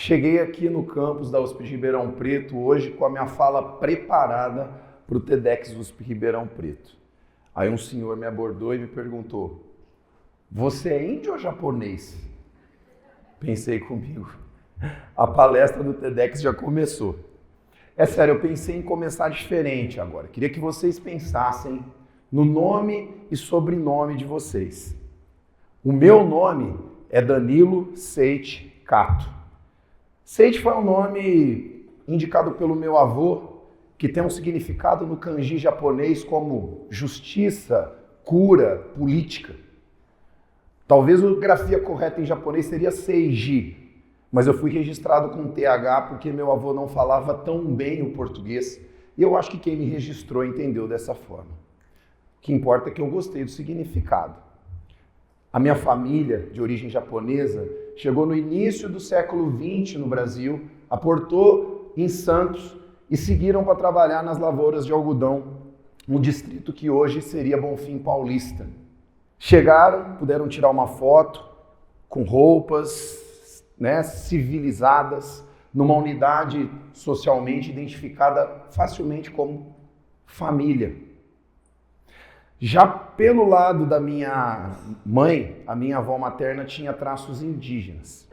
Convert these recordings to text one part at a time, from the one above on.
Cheguei aqui no campus da USP de Ribeirão Preto hoje com a minha fala preparada para o TEDx USP Ribeirão Preto. Aí um senhor me abordou e me perguntou: você é índio ou japonês? Pensei comigo, a palestra do TEDx já começou. É sério, eu pensei em começar diferente agora. Queria que vocês pensassem no nome e sobrenome de vocês. O meu nome é Danilo Seiji Kato. Seiji foi um nome indicado pelo meu avô, que tem um significado no kanji japonês como justiça, cura, política. Talvez a grafia correta em japonês seria Seiji, mas eu fui registrado com TH porque meu avô não falava tão bem o português e eu acho que quem me registrou entendeu dessa forma. O que importa é que eu gostei do significado. A minha família, de origem japonesa, chegou no início do século XX no Brasil, aportou em Santos e seguiram para trabalhar nas lavouras de algodão, um distrito que hoje seria Bonfim Paulista. Chegaram, puderam tirar uma foto com roupas, civilizadas, numa unidade socialmente identificada facilmente como família. Já pelo lado da minha mãe, a minha avó materna tinha traços indígenas.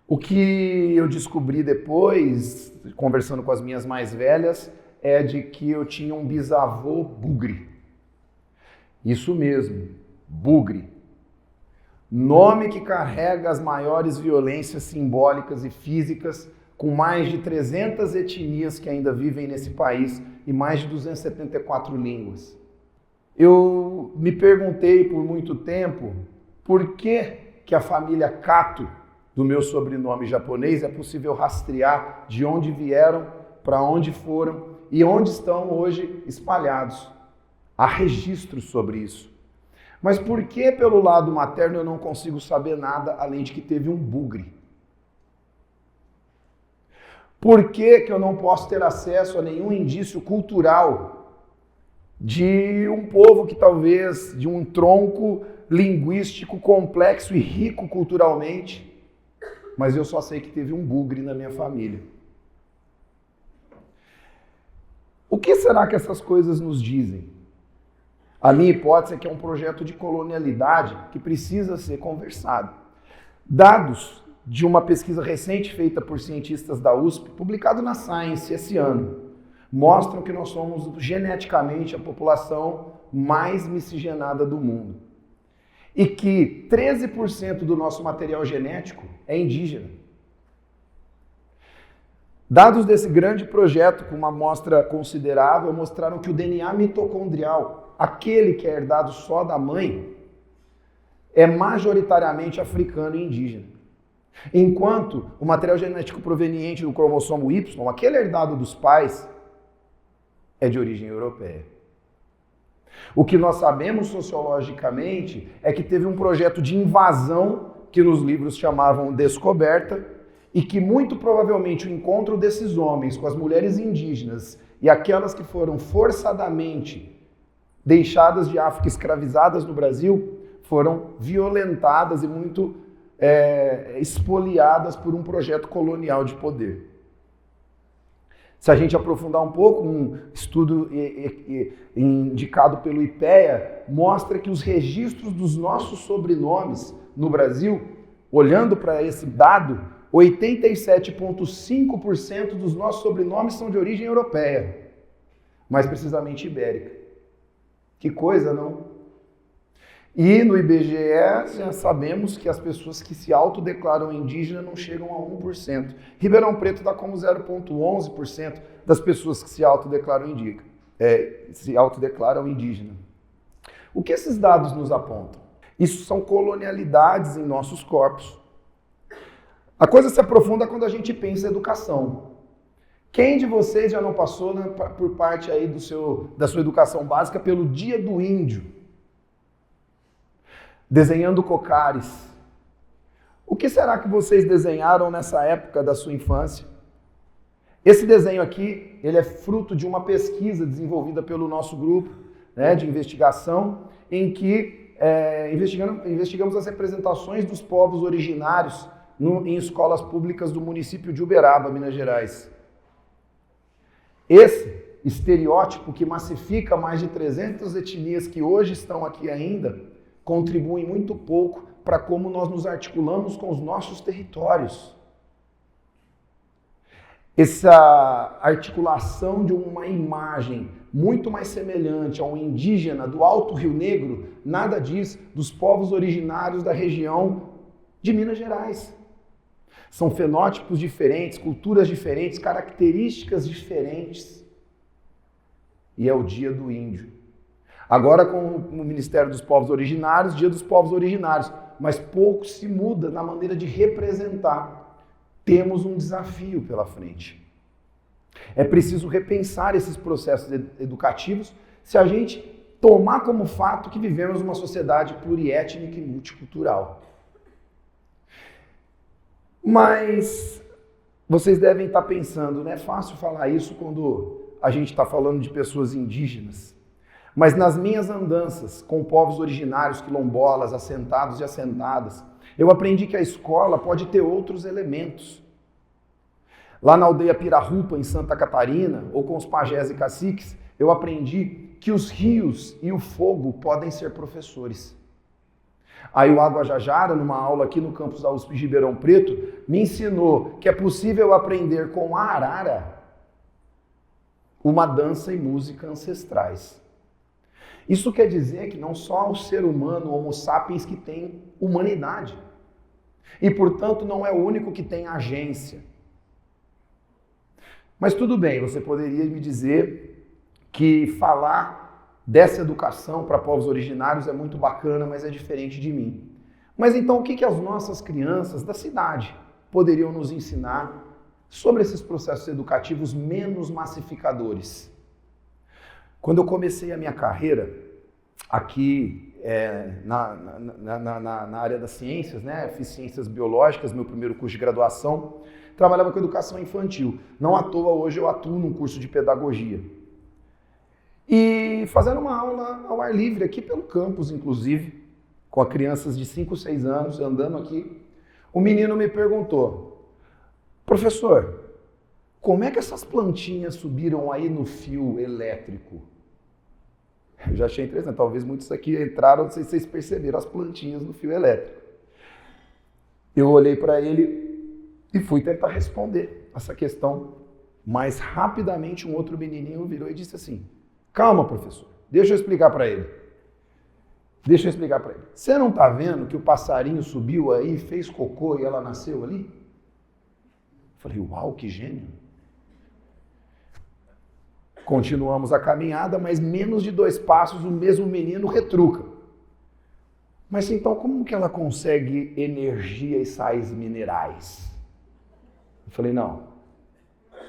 O que eu descobri depois, conversando com as minhas mais velhas, é de que eu tinha um bisavô bugre. Isso mesmo, bugre. Nome que carrega as maiores violências simbólicas e físicas, com mais de 300 etnias que ainda vivem nesse país e mais de 274 línguas. Eu me perguntei por muito tempo por que a família Kato, do meu sobrenome japonês, é possível rastrear de onde vieram, para onde foram e onde estão hoje espalhados. Há registros sobre isso. Mas por que pelo lado materno eu não consigo saber nada além de que teve um bugre? Por que eu não posso ter acesso a nenhum indício cultural de um povo que talvez, de um tronco linguístico complexo e rico culturalmente, mas eu só sei que teve um bugre na minha família? O que será que essas coisas nos dizem? A minha hipótese é que é um projeto de colonialidade que precisa ser conversado. Dados de uma pesquisa recente feita por cientistas da USP, publicado na Science esse ano, mostram que nós somos geneticamente a população mais miscigenada do mundo. E que 13% do nosso material genético é indígena. Dados desse grande projeto, com uma amostra considerável, mostraram que o DNA mitocondrial, aquele que é herdado só da mãe, é majoritariamente africano e indígena. Enquanto o material genético proveniente do cromossomo Y, aquele herdado dos pais, é de origem europeia. O que nós sabemos sociologicamente é que teve um projeto de invasão que nos livros chamavam descoberta e que muito provavelmente o encontro desses homens com as mulheres indígenas e aquelas que foram forçadamente deixadas de África, escravizadas no Brasil, foram violentadas e muito expoliadas por um projeto colonial de poder. Se a gente aprofundar um pouco, um estudo indicado pelo IPEA mostra que os registros dos nossos sobrenomes no Brasil, olhando para esse dado, 87,5% dos nossos sobrenomes são de origem europeia, mais precisamente ibérica. Que coisa, não? E no IBGE já sabemos que as pessoas que se autodeclaram indígena não chegam a 1%. Ribeirão Preto dá como 0,11% das pessoas que se autodeclaram indígena. O que esses dados nos apontam? Isso são colonialidades em nossos corpos. A coisa se aprofunda quando a gente pensa em educação. Quem de vocês já não passou por parte aí da sua educação básica pelo Dia do Índio? Desenhando cocares. O que será que vocês desenharam nessa época da sua infância? Esse desenho aqui, ele é fruto de uma pesquisa desenvolvida pelo nosso grupo de investigação, em que investigamos as representações dos povos originários em escolas públicas do município de Uberaba, Minas Gerais. Esse estereótipo que massifica mais de 300 etnias que hoje estão aqui ainda, contribui muito pouco para como nós nos articulamos com os nossos territórios. Essa articulação de uma imagem muito mais semelhante ao indígena do Alto Rio Negro, nada diz dos povos originários da região de Minas Gerais. São fenótipos diferentes, culturas diferentes, características diferentes. E é o Dia do Índio. Agora com o Ministério dos Povos Originários, Dia dos Povos Originários. Mas pouco se muda na maneira de representar. Temos um desafio pela frente. É preciso repensar esses processos educativos se a gente tomar como fato que vivemos uma sociedade pluriétnica e multicultural. Mas vocês devem estar pensando, não é fácil falar isso quando a gente está falando de pessoas indígenas. Mas nas minhas andanças com povos originários, quilombolas, assentados e assentadas, eu aprendi que a escola pode ter outros elementos. Lá na aldeia Pirarupa, em Santa Catarina, ou com os pajés e caciques, eu aprendi que os rios e o fogo podem ser professores. Aí o Água Jajara, numa aula aqui no campus da USP de Ribeirão Preto, me ensinou que é possível aprender com a arara uma dança e música ancestrais. Isso quer dizer que não só o ser humano, o Homo sapiens, que tem humanidade. E, portanto, não é o único que tem agência. Mas tudo bem, você poderia me dizer que falar dessa educação para povos originários é muito bacana, mas é diferente de mim. Mas então o que as nossas crianças da cidade poderiam nos ensinar sobre esses processos educativos menos massificadores? Quando eu comecei a minha carreira aqui na área das ciências, né? Fiz ciências biológicas, meu primeiro curso de graduação, trabalhava com educação infantil. Não à toa hoje eu atuo num curso de pedagogia. E fazendo uma aula ao ar livre aqui pelo campus, inclusive, com crianças de 5, 6 anos, andando aqui, o menino me perguntou: professor, como é que essas plantinhas subiram aí no fio elétrico? Eu já achei interessante, talvez muitos aqui entraram, não sei se vocês perceberam, as plantinhas no fio elétrico. Eu olhei para ele e fui tentar responder essa questão. Mas rapidamente um outro menininho virou e disse assim: calma, professor, deixa eu explicar para ele. Você não está vendo que o passarinho subiu aí, fez cocô e ela nasceu ali? Eu falei: uau, que gênio. Continuamos a caminhada, mas menos de 2 passos o mesmo menino retruca: mas então como que ela consegue energia e sais minerais? Eu falei: não,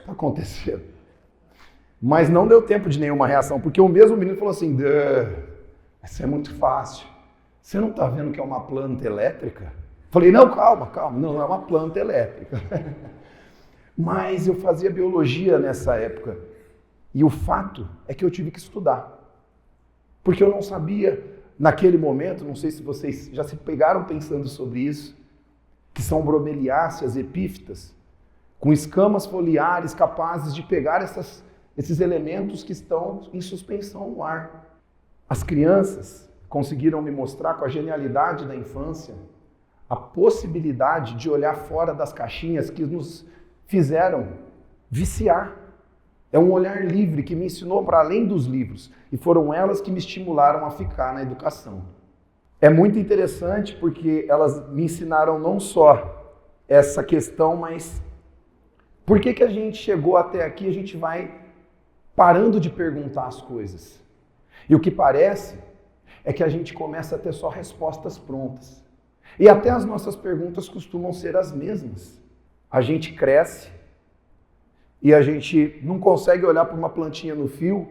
está acontecendo. Mas não deu tempo de nenhuma reação, porque o mesmo menino falou assim: isso é muito fácil. Você não está vendo que é uma planta elétrica? Eu falei: não, calma, não é uma planta elétrica. Mas eu fazia biologia nessa época. E o fato é que eu tive que estudar. Porque eu não sabia, naquele momento, não sei se vocês já se pegaram pensando sobre isso, que são bromeliáceas epífitas, com escamas foliares capazes de pegar esses elementos que estão em suspensão no ar. As crianças conseguiram me mostrar, com a genialidade da infância, a possibilidade de olhar fora das caixinhas que nos fizeram viciar. É um olhar livre que me ensinou para além dos livros, e foram elas que me estimularam a ficar na educação. É muito interessante porque elas me ensinaram não só essa questão, mas por que a gente chegou até aqui, a gente vai parando de perguntar as coisas. E o que parece é que a gente começa a ter só respostas prontas. E até as nossas perguntas costumam ser as mesmas. A gente cresce e a gente não consegue olhar para uma plantinha no fio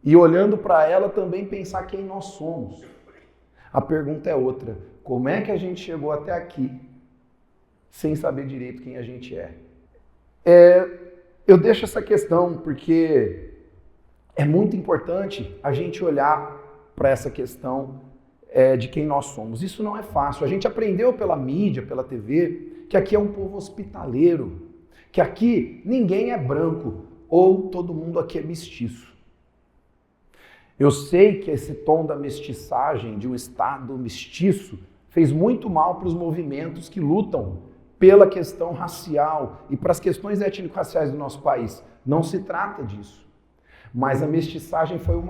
e, olhando para ela, também pensar quem nós somos. A pergunta é outra: como é que a gente chegou até aqui sem saber direito quem a gente é? Eu deixo essa questão porque é muito importante a gente olhar para essa questão de quem nós somos. Isso não é fácil. A gente aprendeu pela mídia, pela TV, que aqui é um povo hospitaleiro, que aqui ninguém é branco ou todo mundo aqui é mestiço. Eu sei que esse tom da mestiçagem, de um Estado mestiço, fez muito mal para os movimentos que lutam pela questão racial e para as questões étnico-raciais do nosso país. Não se trata disso. Mas a mestiçagem foi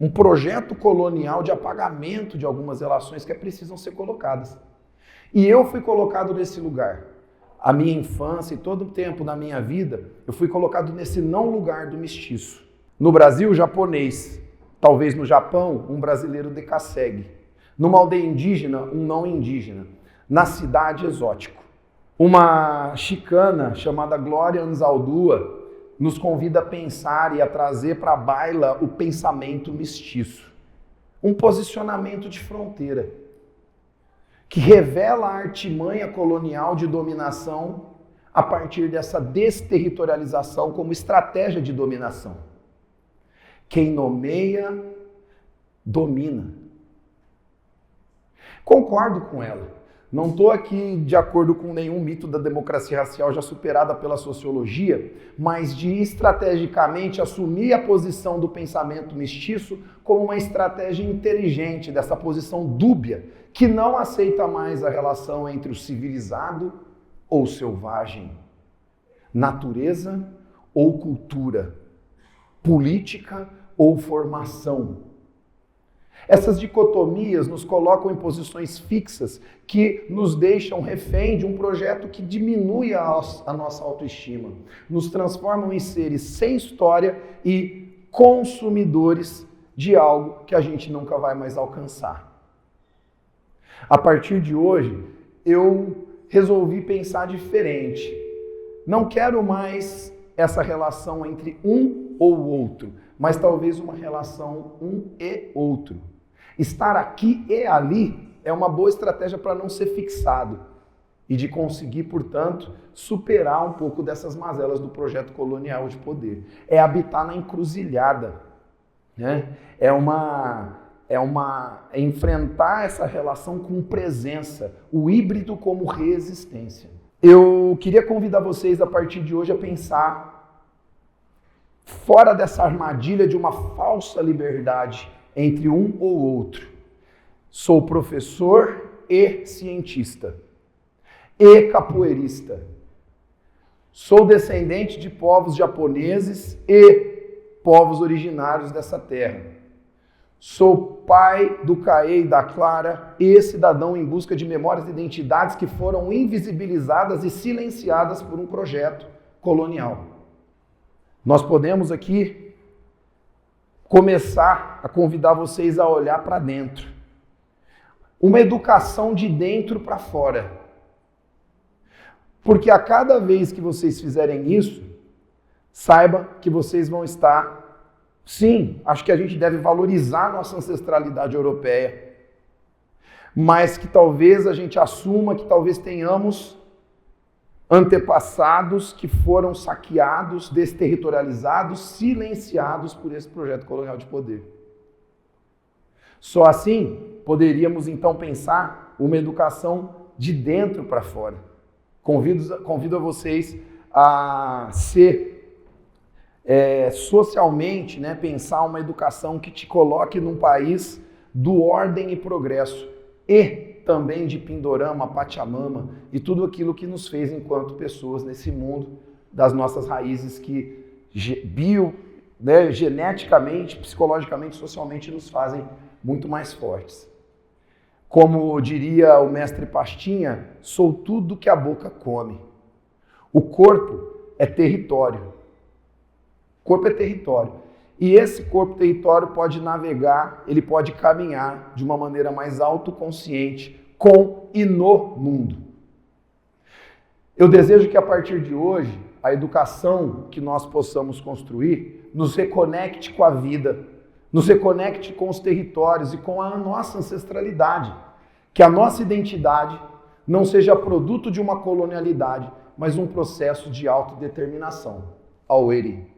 um projeto colonial de apagamento de algumas relações que precisam ser colocadas. E eu fui colocado nesse lugar. A minha infância e todo o tempo da minha vida, eu fui colocado nesse não lugar do mestiço. No Brasil, japonês. Talvez no Japão, um brasileiro decassegue. Numa aldeia indígena, um não indígena. Na cidade, exótico. Uma chicana chamada Glória Anzaldúa nos convida a pensar e a trazer para a baila o pensamento mestiço. Um posicionamento de fronteira que revela a artimanha colonial de dominação a partir dessa desterritorialização como estratégia de dominação. Quem nomeia, domina. Concordo com ela. Não estou aqui de acordo com nenhum mito da democracia racial já superada pela sociologia, mas de estrategicamente assumir a posição do pensamento mestiço como uma estratégia inteligente dessa posição dúbia, que não aceita mais a relação entre o civilizado ou selvagem, natureza ou cultura, política ou formação. Essas dicotomias nos colocam em posições fixas que nos deixam refém de um projeto que diminui a nossa autoestima, nos transformam em seres sem história e consumidores de algo que a gente nunca vai mais alcançar. A partir de hoje, eu resolvi pensar diferente. Não quero mais essa relação entre um ou outro, mas talvez uma relação um e outro. Estar aqui e ali é uma boa estratégia para não ser fixado e de conseguir, portanto, superar um pouco dessas mazelas do projeto colonial de poder. É habitar na encruzilhada, né? É enfrentar essa relação com presença, o híbrido como resistência. Eu queria convidar vocês a partir de hoje a pensar fora dessa armadilha de uma falsa liberdade entre um ou outro. Sou professor e cientista, e capoeirista. Sou descendente de povos japoneses e povos originários dessa terra. Sou pai do Caê e da Clara e cidadão em busca de memórias e identidades que foram invisibilizadas e silenciadas por um projeto colonial. Nós podemos aqui começar a convidar vocês a olhar para dentro. Uma educação de dentro para fora. Porque a cada vez que vocês fizerem isso, saiba que vocês vão estar... Sim, acho que a gente deve valorizar nossa ancestralidade europeia, mas que talvez a gente assuma que talvez tenhamos antepassados que foram saqueados, desterritorializados, silenciados por esse projeto colonial de poder. Só assim poderíamos então pensar uma educação de dentro para fora. Convido a vocês a ser socialmente, né, pensar uma educação que te coloque num país do ordem e progresso e também de Pindorama, Pachamama e tudo aquilo que nos fez enquanto pessoas nesse mundo das nossas raízes que geneticamente, psicologicamente, socialmente nos fazem muito mais fortes. Como diria o mestre Pastinha, sou tudo que a boca come. O corpo é território. O corpo é território. E esse corpo-território pode navegar, ele pode caminhar de uma maneira mais autoconsciente com e no mundo. Eu desejo que a partir de hoje, a educação que nós possamos construir nos reconecte com a vida, nos reconecte com os territórios e com a nossa ancestralidade. Que a nossa identidade não seja produto de uma colonialidade, mas um processo de autodeterminação. Aueri.